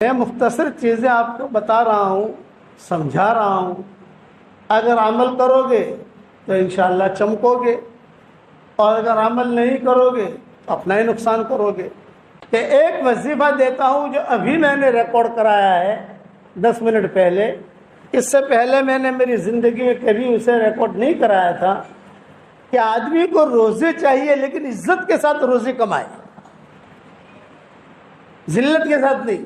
میں مختصر چیزیں آپ کو بتا رہا ہوں، سمجھا رہا ہوں، اگر عمل کرو گے تو انشاءاللہ چمکو گے، اور اگر عمل نہیں کرو گے تو اپنا ہی نقصان کرو گے۔ کہ ایک وظیفہ دیتا ہوں جو ابھی میں نے ریکارڈ کرایا ہے 10 منٹ پہلے، اس سے پہلے میں نے میری زندگی میں کبھی اسے ریکارڈ نہیں کرایا تھا، کہ آدمی کو روزی چاہیے لیکن عزت کے ساتھ روزی کمائے، ذلت کے ساتھ نہیں۔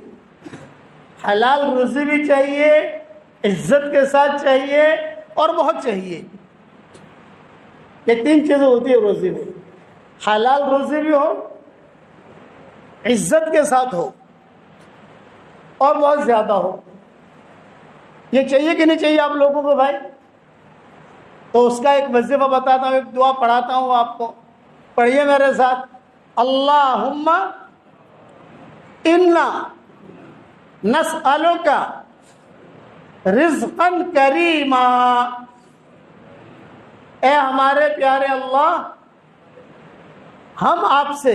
حلال روزی بھی چاہیے، عزت کے ساتھ چاہیے، اور بہت چاہیے۔ یہ 3 چیزیں ہوتی ہے روزی میں، حلال روزی بھی ہو، عزت کے ساتھ ہو، اور بہت زیادہ ہو۔ یہ چاہیے کہ نہیں چاہیے آپ لوگوں کو بھائی؟ تو اس کا ایک وظیفہ بتاتا ہوں، ایک دعا پڑھاتا ہوں آپ کو، پڑھیے میرے ساتھ۔ اللہم انا نسألک رزقا کریما، اے ہمارے پیارے اللہ، ہم آپ سے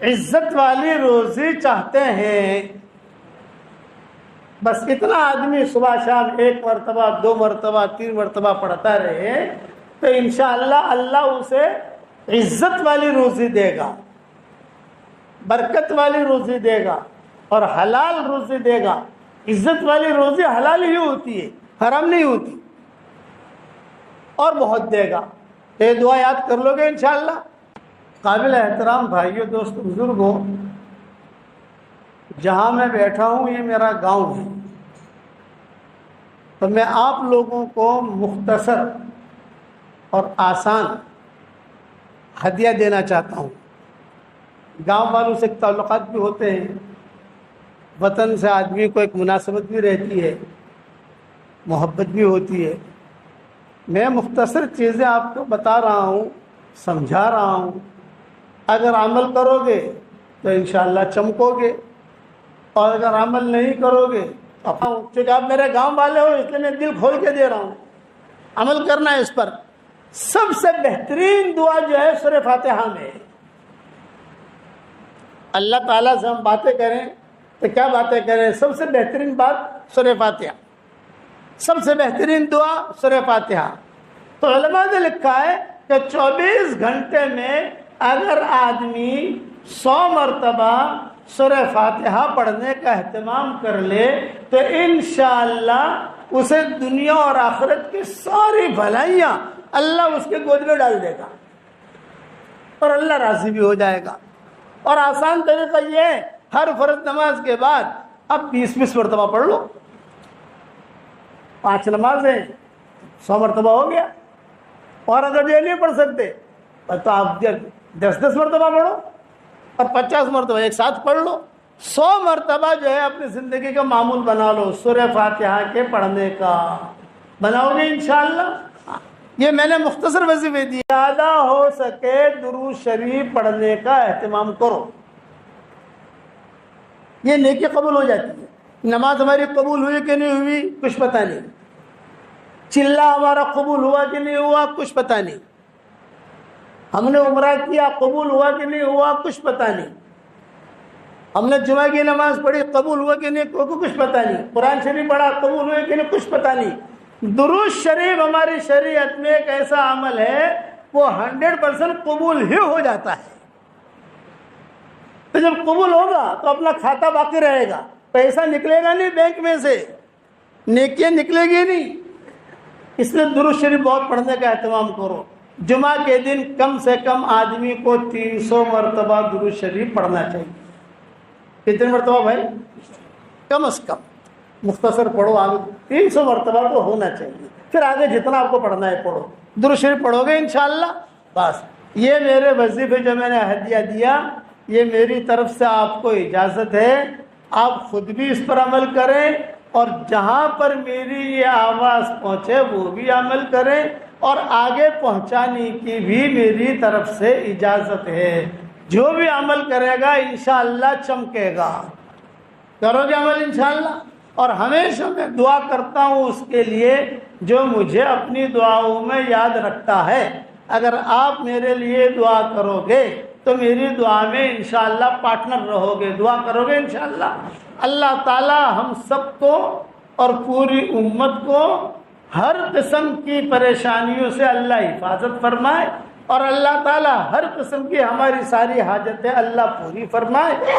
عزت والی روزی چاہتے ہیں۔ بس اتنا آدمی صبح شام 1 مرتبہ 2 مرتبہ 3 مرتبہ پڑھتا رہے تو انشاءاللہ اللہ اسے عزت والی روزی دے گا، برکت والی روزی دے گا، اور حلال روزی دے گا۔ عزت والی روزی حلال ہی ہوتی ہے، حرام نہیں ہوتی، اور بہت دے گا۔ یہ دعا یاد کر لو گے انشاءاللہ۔ قابل احترام بھائیو، دوست، بزرگوں، جہاں میں بیٹھا ہوں یہ میرا گاؤں ہے، تو میں آپ لوگوں کو مختصر اور آسان ہدیہ دینا چاہتا ہوں۔ گاؤں والوں سے تعلقات بھی ہوتے ہیں، وطن سے آدمی کو ایک مناسبت بھی رہتی ہے، محبت بھی ہوتی ہے۔ میں مختصر چیزیں آپ کو بتا رہا ہوں، سمجھا رہا ہوں، اگر عمل کرو گے تو انشاءاللہ چمکو گے، اور اگر عمل نہیں کرو گے چونکہ آپ میرے گاؤں والے ہو اس لیے میں دل کھول کے دے رہا ہوں، عمل کرنا ہے اس پر۔ سب سے بہترین دعا جو ہے سورہ فاتحہ میں ہے۔ اللہ تعالیٰ سے ہم باتیں کریں تو کیا باتیں کریں؟ سب سے بہترین بات سورہ فاتحہ، سب سے بہترین دعا سورہ فاتحہ۔ تو علماء نے لکھا ہے کہ 24 گھنٹے میں اگر آدمی 100 مرتبہ سورہ فاتحہ پڑھنے کا اہتمام کر لے تو انشاءاللہ اسے دنیا اور آخرت کی ساری بھلائیاں اللہ اس کے گود میں ڈال دے گا، اور اللہ راضی بھی ہو جائے گا۔ اور آسان طریقہ یہ ہے، ہر فرض نماز کے بعد اب 20 مرتبہ پڑھ لو۔ 5 نمازیں 100 مرتبہ ہو گیا، اور اگر یہ نہیں پڑھ سکتے تو آپ 10 مرتبہ پڑھو، اور 50 مرتبہ ایک ساتھ پڑھ لو۔ 100 مرتبہ جو ہے اپنی زندگی کا معمول بنا لو سورہ فاتحہ کے پڑھنے کا، بناؤ گے انشاءاللہ۔ یہ میں نے مختصر وظیفے دی، زیادہ ہو سکے درود شریف پڑھنے کا اہتمام کرو، یہ نیکی قبول ہو جاتی ہے۔ نماز ہماری قبول ہوئی کہ نہیں ہوئی کچھ پتہ نہیں، چلہ ہمارا قبول ہوا کہ نہیں ہوا کچھ پتہ نہیں، ہم نے عمرہ کیا قبول ہوا کہ نہیں ہوا کچھ پتہ نہیں، ہم نے جمعہ کی نماز پڑھی قبول ہوا کہ نہیں کچھ پتہ نہیں، قرآن شریف پڑھا قبول ہوئے کہ نہیں کچھ پتہ نہیں۔ درود شریف ہماری شریعت میں ایک ایسا عمل ہے وہ 100% قبول ہی ہو جاتا ہے۔ تو جب قبول ہوگا تو اپنا کھاتا باقی رہے گا، پیسہ نکلے گا نہیں بینک میں سے، نیکیاں نکلے گی نہیں۔ اس لیے درود شریف بہت پڑھنے کا اہتمام کرو۔ جمعہ کے دن کم سے کم آدمی کو 300 مرتبہ درود شریف پڑھنا چاہیے۔ کتنے مرتبہ بھائی؟ کم از کم، مختصر پڑھو، آگے 300 مرتبہ تو ہونا چاہیے، پھر آگے جتنا آپ کو پڑھنا ہے پڑھو۔ درود شریف پڑھو گے انشاءاللہ۔ بس یہ میرے وظیفے جو میں نے ہدیہ دیا، یہ میری طرف سے آپ کو اجازت ہے، آپ خود بھی اس پر عمل کریں، اور جہاں پر میری یہ آواز پہنچے وہ بھی عمل کریں، اور آگے پہنچانے کی بھی میری طرف سے اجازت ہے۔ جو بھی عمل کرے گا انشاءاللہ چمکے گا۔ کرو گے عمل انشاءاللہ؟ اور ہمیشہ میں دعا کرتا ہوں اس کے لیے جو مجھے اپنی دعاؤں میں یاد رکھتا ہے۔ اگر آپ میرے لیے دعا کرو گے تو میری دعا میں انشاءاللہ پارٹنر رہو گے، دعا کرو گے انشاءاللہ۔ اللہ تعالی ہم سب کو اور پوری امت کو ہر قسم کی پریشانیوں سے اللہ حفاظت فرمائے، اور اللہ تعالی ہر قسم کی ہماری ساری حاجتیں اللہ پوری فرمائے۔